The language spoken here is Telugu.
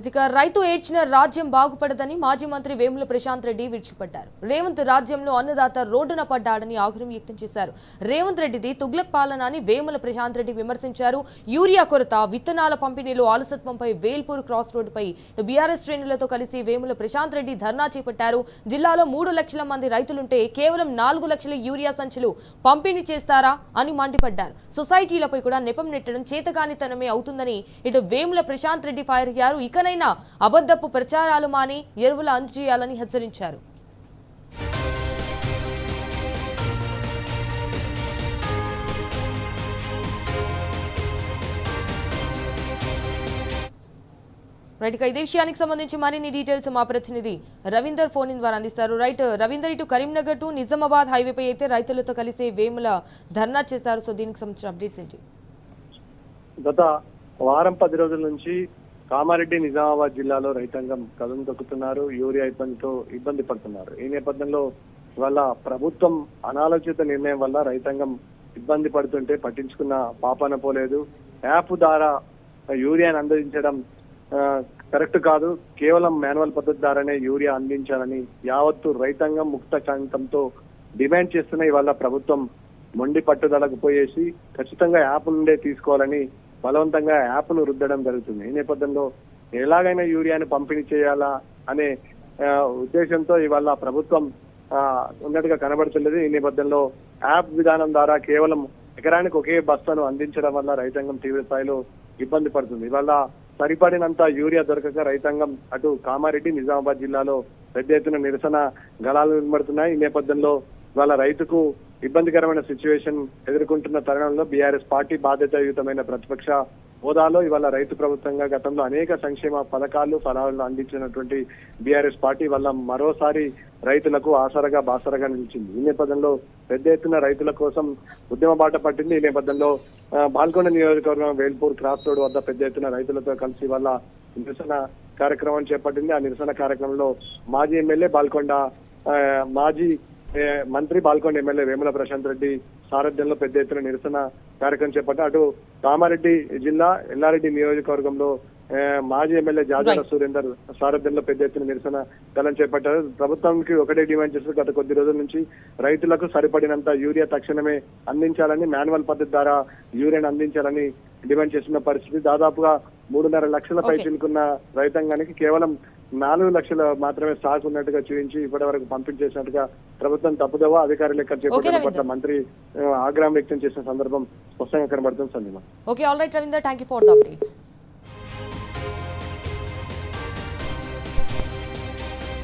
ఇక రైతు ఏడ్చిన రాజ్యం బాగుపడదని మాజీ మంత్రి వేముల ప్రశాంత్ రెడ్డి విరుచుకుపడ్డారు. రేవంత్ రాజ్యంలో అన్నదాత రోడ్డున పడ్డాడని ఆగ్రహం వ్యక్తం చేశారు. రేవంత్ రెడ్డిది తుగ్లక్ పాలన అని వేముల ప్రశాంత్ రెడ్డి విమర్శించారు. యూరియా కొరత, విత్తనాల పంపిణీలో ఆలసత్వంపై వేల్పూర్ క్రాస్ రోడ్డుపై బీఆర్ఎస్ శ్రేణులతో కలిసి వేముల ప్రశాంత్ రెడ్డి ధర్నా చేపట్టారు. జిల్లాలో 3 లక్షల మంది రైతులుంటే కేవలం 4 లక్షల యూరియా సంచులు పంపిణీ చేస్తారా అని మండిపడ్డారు. సొసైటీలపై కూడా నెపం నెట్టడం చేతకానితనమే అవుతుందని ఇటు వేముల ప్రశాంత్ రెడ్డి ఫైర్ అయ్యారు. ఇకనైనా అబద్ధపు ప్రచారాలు మాని ఎరువులు అందజేయాలని హెచ్చరించారు. రైట్, ఇదే విషయానికి సంబంధించి మరిన్ని డీటెయిల్స్ మా ప్రతినిధి రవీందర్ ఫోన్ ఇన్ ద్వారా అందిస్తారు. రైట్ రవీందర్, ఇటు కరీంనగర్ టు నిజామాబాద్ హైవేపై అయితే రైతులతో కలిసి వేముల ధర్నా చేశారు. సో దీనికి సంబంధించిన అప్డేట్స్ ఏంటి? గత వారం 10 రోజుల నుంచి కామారెడ్డి నిజామాబాద్ జిల్లాలో రైతాంగం కదం తొక్కుతున్నారు. యూరియా ఇబ్బందితో ఇబ్బంది పడుతున్నారు. ఈ నేపథ్యంలో వాళ్ళ ప్రభుత్వం అనాలోచిత నిర్ణయం వల్ల రైతాంగం ఇబ్బంది పడుతుంటే పట్టించుకున్న పాపాన పోలేదు. యాప్ ద్వారా యూరియాని అందించడం కరెక్ట్ కాదు, కేవలం మాన్యువల్ పద్ధతి ద్వారానే యూరియా అందించాలని యావత్తు రైతాంగం ముక్త కంఠంతో డిమాండ్ చేస్తున్న ఇవాళ ప్రభుత్వం మొండి పట్టుదలకు పోయేసి ఖచ్చితంగా యాప్ నుండే తీసుకోవాలని బలవంతంగా యాప్ ను రుద్దడం జరుగుతుంది. ఈ నేపథ్యంలో ఎలాగైనా యూరియాని పంపిణీ చేయాలా అనే ఉద్దేశంతో ఇవాళ ప్రభుత్వం ఉన్నట్టుగా కనబడుతున్నది. ఈ నేపథ్యంలో యాప్ విధానం ద్వారా కేవలం ఎకరానికి ఒకే బస్తాను అందించడం వల్ల రైతాంగం తీవ్ర స్థాయిలో ఇబ్బంది పడుతుంది. ఇవాళ సరిపడినంత యూరియా దొరకక రైతాంగం అటు కామారెడ్డి నిజామాబాద్ జిల్లాలో పెద్ద ఎత్తున నిరసన గళాలు వినబడుతున్నాయి. ఈ నేపథ్యంలో ఇవాళ రైతుకు ఇబ్బందికరమైన సిచ్యువేషన్ ఎదుర్కొంటున్న తరుణంలో బీఆర్ఎస్ పార్టీ బాధ్యతాయుతమైన ప్రతిపక్ష హోదాలో ఇవాళ రైతు ప్రభుత్వంగా గతంలో అనేక సంక్షేమ పథకాలు ఫలాలను అందించినటువంటి బీఆర్ఎస్ పార్టీ వల్ల మరోసారి రైతులకు ఆసరగా బాసరగా నిలిచింది. ఈ నేపథ్యంలో పెద్ద ఎత్తున రైతుల కోసం ఉద్యమ బాట పట్టింది. ఈ నేపథ్యంలో బాల్కొండ నియోజకవర్గం వేల్పూర్ క్రాస్ రోడ్ వద్ద పెద్ద ఎత్తున రైతులతో కలిసి ఇవాళ నిరసన కార్యక్రమం చేపట్టింది. ఆ నిరసన కార్యక్రమంలో మాజీ ఎమ్మెల్యే బాల్కొండ మాజీ మంత్రి బాల్కొండ ఎమ్మెల్యే వేముల ప్రశాంత్ రెడ్డి సారథ్యంలో పెద్ద ఎత్తున నిరసన కార్యక్రమం చేపట్టారు. అటు కామారెడ్డి జిల్లా ఎల్లారెడ్డి నియోజకవర్గంలో మాజీ ఎమ్మెల్యే జాజాల సురేందర్ సారథ్యంలో పెద్ద ఎత్తున నిరసన కలం చేపట్టారు. ప్రభుత్వానికి ఒకటే డిమాండ్ చేస్తూ గత కొద్ది రోజుల నుంచి రైతులకు సరిపడినంత యూరియా తక్షణమే అందించాలని, మాన్యువల్ పద్ధతి ద్వారా యూరియాను అందించాలని డిమాండ్ చేస్తున్న పరిస్థితి. దాదాపుగా 3.5 లక్షల పై చిలుకున్న రైతాంగానికి కేవలం 4 లక్షలు మాత్రమే స్టాక్ ఉన్నట్టుగా చూపించి ఇప్పటి వరకు పంపించేసినట్టుగా ప్రభుత్వం తప్పుదోవ అధికారులు లెక్క చేపట్టడం పట్ల మంత్రి ఆగ్రహం వ్యక్తం చేసిన సందర్భం స్పష్టంగా కనబడుతుంది. సందీమ. Okay, all right Ravinder, thank you for the updates.